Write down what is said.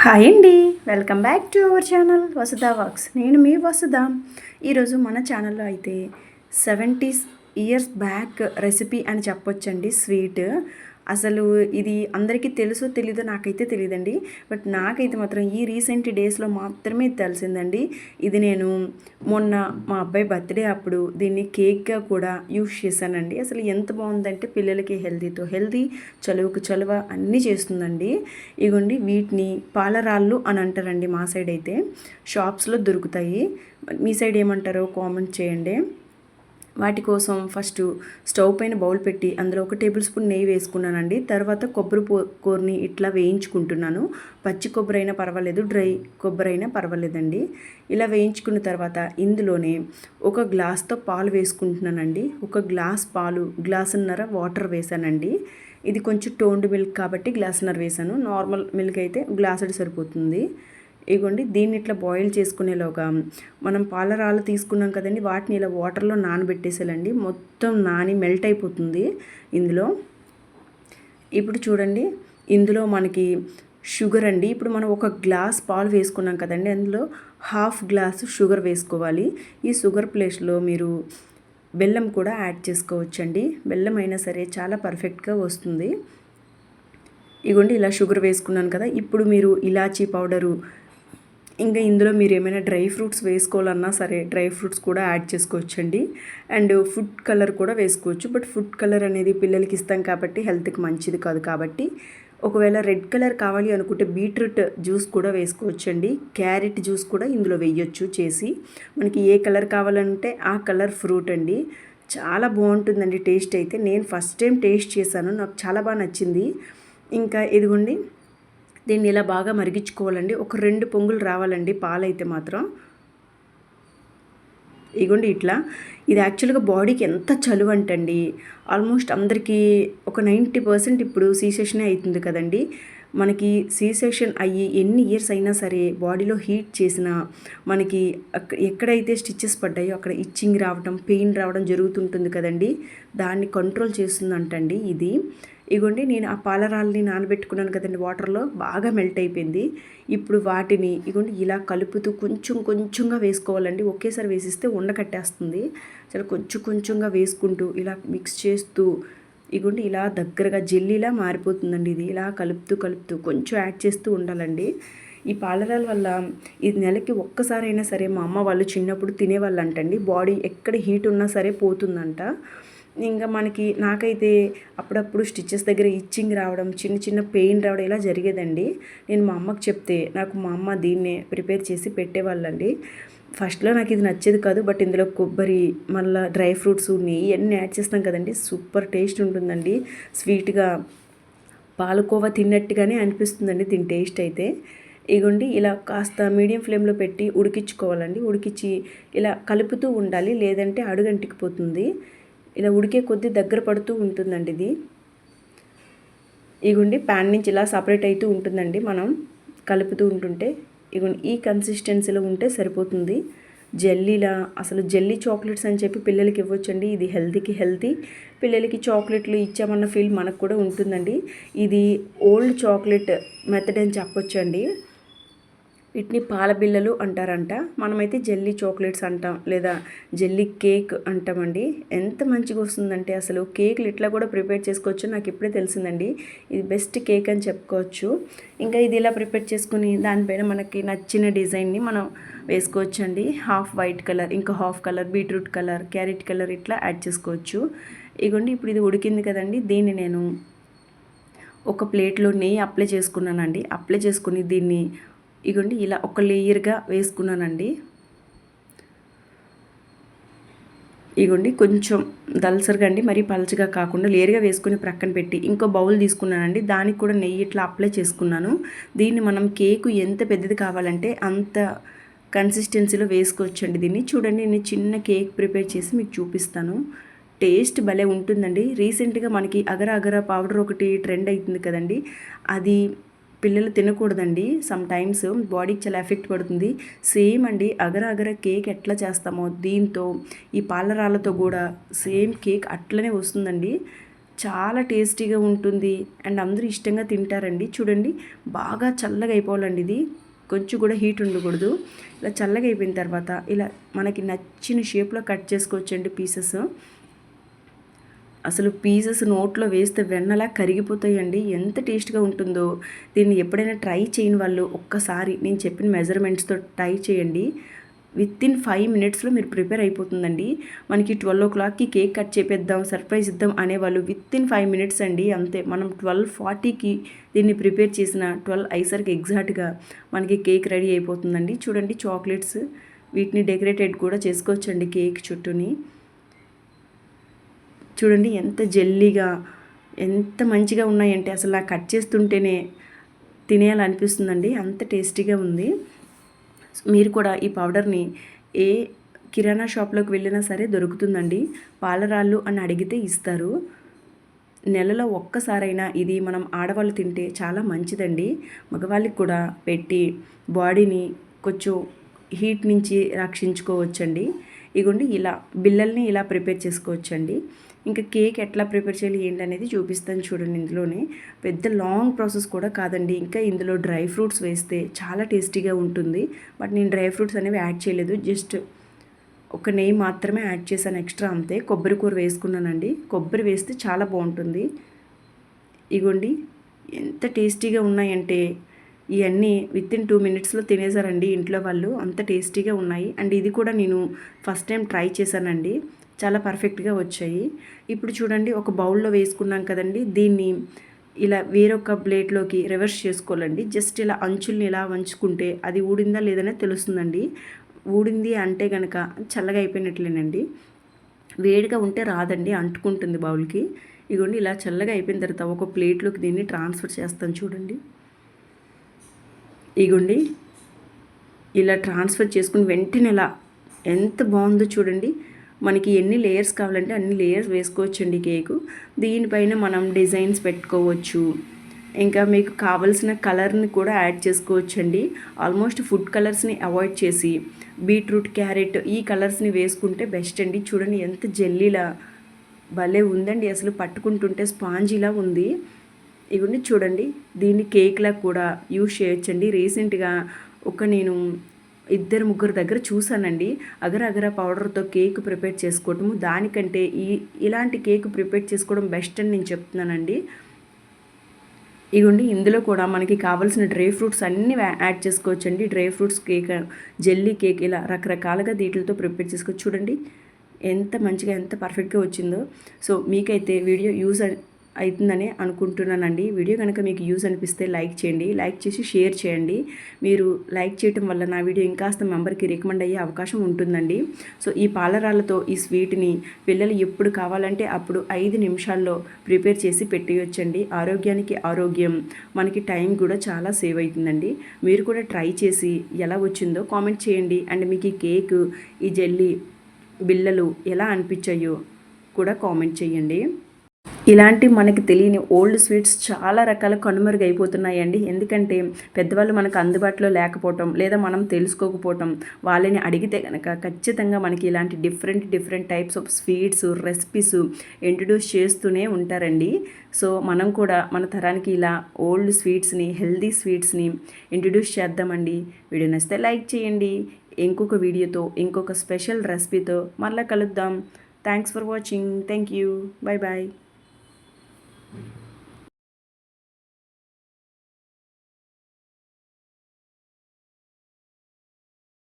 Hi అండి, welcome back to our channel Vasudha వాక్స్. నేను మీ వసుధ. ఈరోజు మన ఛానల్లో అయితే 70 ఇయర్స్ బ్యాక్ రెసిపీ అని చెప్పొచ్చండి. స్వీట్ అసలు ఇది అందరికీ తెలుసో తెలీదో నాకైతే తెలియదండి. బట్ నాకైతే మాత్రం ఈ రీసెంట్ డేస్లో మాత్రమే తెలిసిందండి. ఇది నేను మొన్న మా అబ్బాయి బర్త్డే అప్పుడు దీన్ని కేక్గా కూడా యూస్ చేశానండి. అసలు ఎంత బాగుందంటే పిల్లలకి హెల్తీతో హెల్తీ, చలువుకు చలువ అన్నీ చేస్తుందండి. ఇగోండి వీటిని పాలరాళ్ళు అని అంటారండి. మా సైడ్ అయితే షాప్స్లో దొరుకుతాయి. మీ సైడ్ ఏమంటారో కామెంట్ చేయండి. వాటి కోసం ఫస్ట్ స్టవ్ పైన బౌల్ పెట్టి అందులో 1 టేబుల్ స్పూన్ నెయ్యి వేసుకున్నానండి. తర్వాత కొబ్బరి కూరని ఇట్లా వేయించుకుంటున్నాను. పచ్చి కొబ్బరి అయినా పర్వాలేదు, డ్రై కొబ్బరి అయినా పర్వాలేదండి. ఇలా వేయించుకున్న తర్వాత ఇందులోనే 1 గ్లాస్తో పాలు వేసుకుంటున్నానండి. 1 గ్లాస్ పాలు, గ్లాసున్నర వాటర్ వేసానండి. ఇది కొంచెం టోన్డ్ మిల్క్ కాబట్టి గ్లాసున్నర వేసాను. నార్మల్ మిల్క్ అయితే గ్లాసుడు సరిపోతుంది. ఇగోండి దీన్ని ఇట్లా బాయిల్ చేసుకునేలోగా మనం పాలరాళ్ళు తీసుకున్నాం కదండి, వాటిని ఇలా వాటర్లో నానబెట్టేసేయాలండి. మొత్తం నాని మెల్ట్ అయిపోతుంది ఇందులో. ఇప్పుడు చూడండి, ఇందులో మనకి షుగర్ అండి. ఇప్పుడు మనం 1 గ్లాస్ పాలు వేసుకున్నాం కదండి, అందులో 1/2 గ్లాసు షుగర్ వేసుకోవాలి. ఈ షుగర్ ప్లేస్లో మీరు బెల్లం కూడా యాడ్ చేసుకోవచ్చండి. బెల్లం అయినా సరే చాలా పర్ఫెక్ట్గా వస్తుంది. ఇగోండి ఇలా షుగర్ వేసుకున్నాను కదా. ఇప్పుడు మీరు ఇలాచీ పౌడరు, ఇంకా ఇందులో మీరు ఏమైనా డ్రై ఫ్రూట్స్ వేసుకోవాలన్నా సరే డ్రై ఫ్రూట్స్ కూడా యాడ్ చేసుకోవచ్చండి. అండ్ ఫుడ్ కలర్ కూడా వేసుకోవచ్చు. బట్ ఫుడ్ కలర్ అనేది పిల్లలకి ఇస్తాం కాబట్టి హెల్త్కి మంచిది కాదు. కాబట్టి ఒకవేళ రెడ్ కలర్ కావాలి అనుకుంటే బీట్రూట్ జ్యూస్ కూడా వేసుకోవచ్చండి. క్యారెట్ జ్యూస్ కూడా ఇందులో వేయొచ్చు చేసి. మనకి ఏ కలర్ కావాలంటే ఆ కలర్ ఫ్రూట్ అండి. చాలా బాగుంటుందండి టేస్ట్ అయితే. నేను ఫస్ట్ టైం టేస్ట్ చేశాను, నాకు చాలా బాగా నచ్చింది. ఇంకా ఇదిగోండి దీన్ని ఇలా బాగా మరిగించుకోవాలండి. 2 పొంగులు రావాలండి పాలైతే మాత్రం. ఇగోండి ఇట్లా. ఇది యాక్చువల్గా బాడీకి ఎంత చలువ అంటండి. ఆల్మోస్ట్ అందరికీ ఒక 90% ఇప్పుడు సి సెక్షనే అవుతుంది కదండి. మనకి సి సెక్షన్ అయ్యి ఎన్ని ఇయర్స్ అయినా సరే బాడీలో హీట్ చేసినా మనకి ఎక్కడైతే స్టిచెస్ పడ్డాయో అక్కడ ఇచ్చింగ్ రావడం, పెయిన్ రావడం జరుగుతుంటుంది కదండి. దాన్ని కంట్రోల్ చేస్తుందంటండి ఇది. ఇగోండి నేను ఆ పాలరాళ్ళని నానబెట్టుకున్నాను కదండి, వాటర్లో బాగా మెల్ట్ అయిపోయింది. ఇప్పుడు వాటిని ఇగోండి ఇలా కలుపుతూ కొంచెం కొంచెంగా వేసుకోవాలండి. ఒకేసారి వేసిస్తే ఉండకట్టేస్తుంది. చాలా కొంచెం కొంచెంగా వేసుకుంటూ ఇలా మిక్స్ చేస్తూ ఇగోండి ఇలా దగ్గరగా జెల్లీలా మారిపోతుందండి. ఇది ఇలా కలుపుతూ కలుపుతూ కొంచెం యాడ్ చేస్తూ ఉండాలండి. ఈ పాలరాల వల్ల ఇది నెలకి ఒక్కసారైనా సరే మా అమ్మ వాళ్ళు చిన్నప్పుడు తినేవాళ్ళు అంటండి. బాడీ ఎక్కడ హీట్ ఉన్నా సరే పోతుందంట. ఇంకా నాకైతే అప్పుడప్పుడు స్టిచెస్ దగ్గర ఇచ్చింగ్ రావడం, చిన్న చిన్న పెయిన్ రావడం ఇలా జరిగేదండి. నేను మా అమ్మకి చెప్తే నాకు మా అమ్మ దీన్నే ప్రిపేర్ చేసి పెట్టేవాళ్ళండి. ఫస్ట్లో నాకు ఇది నచ్చేది కాదు. బట్ ఇందులో కొబ్బరి, మళ్ళీ డ్రై ఫ్రూట్స్, నెయ్యి అన్నీ యాడ్ చేస్తాం కదండి. సూపర్ టేస్ట్ ఉంటుందండి. స్వీట్గా పాలకోవా తిన్నట్టుగానే అనిపిస్తుందండి దీని టేస్ట్ అయితే. ఇగోండి ఇలా కాస్త మీడియం ఫ్లేమ్లో పెట్టి ఉడికించుకోవాలండి. ఉడికించి ఇలా కలుపుతూ ఉండాలి, లేదంటే అడుగంటికిపోతుంది. ఇలా ఉడికే కొద్దీ దగ్గర పడుతూ ఉంటుందండి ఇది. ఇగోండి ప్యాన్ నుంచి ఇలా సపరేట్ అవుతూ ఉంటుందండి మనం కలుపుతూ ఉంటుంటే. ఇగోండి ఈ కన్సిస్టెన్సీలో ఉంటే సరిపోతుంది. జెల్లీలా అసలు జెల్లీ చాక్లెట్స్ అని చెప్పి పిల్లలకి ఇవ్వచ్చండి. ఇది హెల్తీకి హెల్తీ. పిల్లలకి చాక్లెట్లు ఇచ్చామన్న ఫీల్ మనకు కూడా ఉంటుందండి. ఇది ఓల్డ్ చాక్లెట్ మెథడ్ అని చెప్పొచ్చండి. వీటిని పాల బిళ్ళలు అంటారంట. మనమైతే జెల్లీ చాక్లెట్స్ అంటాం, లేదా జెల్లీ కేక్ అంటామండి. ఎంత మంచిగా వస్తుందంటే అసలు కేకులు ఇట్లా కూడా ప్రిపేర్ చేసుకోవచ్చు. నాకు ఇప్పుడే తెలిసిందండి. ఇది బెస్ట్ కేక్ అని చెప్పుకోవచ్చు. ఇంకా ఇది ఇలా ప్రిపేర్ చేసుకుని దానిపైన మనకి నచ్చిన డిజైన్ని మనం వేసుకోవచ్చండి. 1/2 వైట్ కలర్, ఇంకా 1/2 colour beetroot colour, carrot colour ఇట్లా యాడ్ చేసుకోవచ్చు. ఇగోండి ఇప్పుడు ఇది ఉడికింది కదండి. దీన్ని నేను ఒక ప్లేట్లో నెయ్యి అప్లై చేసుకున్నానండి. అప్లై చేసుకుని దీన్ని ఇగోండి ఇలా ఒక లేయర్గా వేసుకున్నానండి. ఇగోండి కొంచెం దల్సరిగా అండి, మరీ పలచగా కాకుండా లేయర్గా వేసుకుని ప్రక్కన పెట్టి ఇంకో బౌల్ తీసుకున్నానండి. దానికి కూడా నెయ్యి ఇట్లా అప్లై చేసుకున్నాను. దీన్ని మనం కేకు ఎంత పెద్దది కావాలంటే అంత కన్సిస్టెన్సీలో వేసుకోవచ్చండి. దీన్ని చూడండి, నేను చిన్న కేక్ ప్రిపేర్ చేసి మీకు చూపిస్తాను. టేస్ట్ భలే ఉంటుందండి. రీసెంట్గా మనకి అగర అగర పౌడర్ ఒకటి ట్రెండ్ అవుతుంది కదండి. అది పిల్లలు తినకూడదండి. సమ్ టైమ్స్ బాడీకి చాలా ఎఫెక్ట్ పడుతుంది. సేమ్ అండి, అగర అగర కేక్ ఎట్లా చేస్తామో దీంతో ఈ పాలరాళ్ళతో కూడా సేమ్ కేక్ అట్లనే వస్తుందండి. చాలా టేస్టీగా ఉంటుంది అండ్ అందరూ ఇష్టంగా తింటారండి. చూడండి బాగా చల్లగా అయిపోవాలండి ఇది, కొంచెం కూడా హీట్ ఉండకూడదు. ఇలా చల్లగా అయిపోయిన తర్వాత ఇలా మనకి నచ్చిన షేప్లో కట్ చేసుకోవచ్చండి పీసెస్. అసలు పీసెస్ నోట్లో వేస్తే వెన్నలా కరిగిపోతాయండి. ఎంత టేస్ట్గా ఉంటుందో. దీన్ని ఎప్పుడైనా ట్రై చేయని వాళ్ళు ఒక్కసారి నేను చెప్పిన మెజర్మెంట్స్తో ట్రై చేయండి. వితిన్ 5 మినిట్స్లో మీరు ప్రిపేర్ అయిపోతుందండి. మనకి 12 కేక్ కట్ చేపిద్దాం, సర్ప్రైజ్ ఇద్దాం అనేవాళ్ళు వితిన్ 5 మినిట్స్ అండి, అంతే. మనం 12:40కి దీన్ని ప్రిపేర్ చేసిన 12 అయ్యేసరికి ఎగ్జాక్ట్గా మనకి కేక్ రెడీ అయిపోతుందండి. చూడండి చాక్లెట్స్, వీటిని డెకరేటెడ్ కూడా చేసుకోవచ్చండి కేక్ చుట్టూని. చూడండి ఎంత జెల్లీగా, ఎంత మంచిగా ఉన్నాయంటే అసలు నాకు కట్ చేస్తుంటేనే తినేయాలనిపిస్తుందండి, అంత టేస్టీగా ఉంది. మీరు కూడా ఈ పౌడర్ని ఏ కిరాణా షాప్లోకి వెళ్ళినా సరే దొరుకుతుందండి. పాలరాళ్ళు అని అడిగితే ఇస్తారు. నెలలో ఒక్కసారైనా ఇది మనం ఆడవాళ్ళు తింటే చాలా మంచిదండి. మగవాళ్ళకి కూడా పెట్టి బాడీని కొంచెం హీట్ నుంచి రక్షించుకోవచ్చండి. ఇగోండి ఇలా బిళ్ళల్ని ఇలా ప్రిపేర్ చేసుకోవచ్చండి. ఇంకా కేక్ ఎట్లా ప్రిపేర్ చేయాలి ఏంటనేది చూపిస్తాను చూడండి. ఇందులోనే పెద్ద లాంగ్ ప్రాసెస్ కూడా కాదండి. ఇంకా ఇందులో డ్రై ఫ్రూట్స్ వేస్తే చాలా టేస్టీగా ఉంటుంది. బట్ నేను డ్రై ఫ్రూట్స్ అనేవి యాడ్ చేయలేదు, జస్ట్ ఒక నెయ్యి మాత్రమే యాడ్ చేశాను ఎక్స్ట్రా, అంతే. కొబ్బరి కూర వేసుకున్నానండి, కొబ్బరి వేస్తే చాలా బాగుంటుంది. ఇగోండి ఎంత టేస్టీగా ఉన్నాయంటే ఇవన్నీ వితిన్ 2 మినిట్స్లో తినేసారండి ఇంట్లో వాళ్ళు, అంత టేస్టీగా ఉన్నాయి. అండ్ ఇది కూడా నేను ఫస్ట్ టైం ట్రై చేశానండి, చాలా పర్ఫెక్ట్గా వచ్చాయి. ఇప్పుడు చూడండి ఒక బౌల్లో వేసుకున్నాం కదండి, దీన్ని ఇలా వేరొక ప్లేట్లోకి రివర్స్ చేసుకోవాలండి. జస్ట్ ఇలా అంచుల్ని ఇలా వంచుకుంటే అది ఊడిందా లేదనే తెలుస్తుందండి. ఊడింది అంటే కనుక చల్లగా అయిపోయినట్లేనండి. వేడిగా ఉంటే రాదండి, అంటుకుంటుంది బౌల్కి. ఇగోండి ఇలా చల్లగా అయిపోయిన తర్వాత ఒక ప్లేట్లోకి దీన్ని ట్రాన్స్ఫర్ చేస్తాను చూడండి. ఇగోండి ఇలా ట్రాన్స్ఫర్ చేసుకుని వెంటనే ఇలా ఎంత బాగుందో చూడండి. మనకి ఎన్ని లేయర్స్ కావాలంటే అన్ని లేయర్స్ వేసుకోవచ్చండి కేకు. దీనిపైన మనం డిజైన్స్ పెట్టుకోవచ్చు. ఇంకా మీకు కావాల్సిన కలర్ని కూడా యాడ్ చేసుకోవచ్చండి. ఆల్మోస్ట్ ఫుడ్ కలర్స్ని అవాయిడ్ చేసి బీట్రూట్, క్యారెట్ ఈ కలర్స్ని వేసుకుంటే బెస్ట్ అండి. చూడండి ఎంత జెల్లీలా భలే ఉందండి, అసలు పట్టుకుంటుంటే స్పాంజీలా ఉంది. ఇవన్నీ చూడండి, దీన్ని కేక్లా కూడా యూజ్ చేయొచ్చండి. రీసెంట్గా నేను 2-3 దగ్గర చూసానండి అగర అగర పౌడర్తో కేక్ ప్రిపేర్ చేసుకోవటము. దానికంటే ఇలాంటి కేక్ ప్రిపేర్ చేసుకోవడం బెస్ట్ అని నేను చెప్తున్నానండి. ఇగోండి ఇందులో కూడా మనకి కావాల్సిన డ్రై ఫ్రూట్స్ అన్నీ యాడ్ చేసుకోవచ్చండి. Dry fruits cake, jelly cake, ఇలా రకరకాలుగా వీటితో ప్రిపేర్ చేసుకోవచ్చు. చూడండి ఎంత మంచిగా, ఎంత పర్ఫెక్ట్గా వచ్చిందో. సో మీకైతే వీడియో యూజ్ అవుతుందని అనుకుంటున్నానండి. వీడియో కనుక మీకు యూజ్ అనిపిస్తే లైక్ చేయండి, లైక్ చేసి షేర్ చేయండి. మీరు లైక్ చేయటం వల్ల నా వీడియో ఇంకాస్త మెంబర్కి రికమెండ్ అయ్యే అవకాశం ఉంటుందండి. సో ఈ పాలరాళ్ళతో ఈ స్వీట్ని పిల్లలు ఎప్పుడు కావాలంటే అప్పుడు 5 నిమిషాల్లో ప్రిపేర్ చేసి పెట్టేయొచ్చండి. ఆరోగ్యానికి ఆరోగ్యం, మనకి టైం కూడా చాలా సేవ్ అవుతుందండి. మీరు కూడా ట్రై చేసి ఎలా వచ్చిందో కామెంట్ చేయండి. అండ్ మీకు ఈ కేక్, ఈ జెల్లీ, బిళ్ళలు ఎలా అనిపించాయో కూడా కామెంట్ చేయండి. ఇలాంటి మనకి తెలియని ఓల్డ్ స్వీట్స్ చాలా రకాల కనుమరుగైపోతున్నాయండి. ఎందుకంటే పెద్దవాళ్ళు మనకు అందుబాటులో లేకపోవటం, లేదా మనం తెలుసుకోకపోవటం, వాళ్ళని అడిగితే కనుక ఖచ్చితంగా మనకి ఇలాంటి different types of sweets, recipes introduce చేస్తూనే ఉంటారండి. సో మనం కూడా మన తరానికి ఇలా ఓల్డ్ స్వీట్స్ని, హెల్దీ స్వీట్స్ని ఇంట్రడ్యూస్ చేద్దామండి. వీడియో నచ్చితే లైక్ చేయండి. ఇంకొక వీడియోతో, ఇంకొక స్పెషల్ రెసిపీతో మళ్ళీ కలుద్దాం. Thanks for watching. Thank you. Bye bye.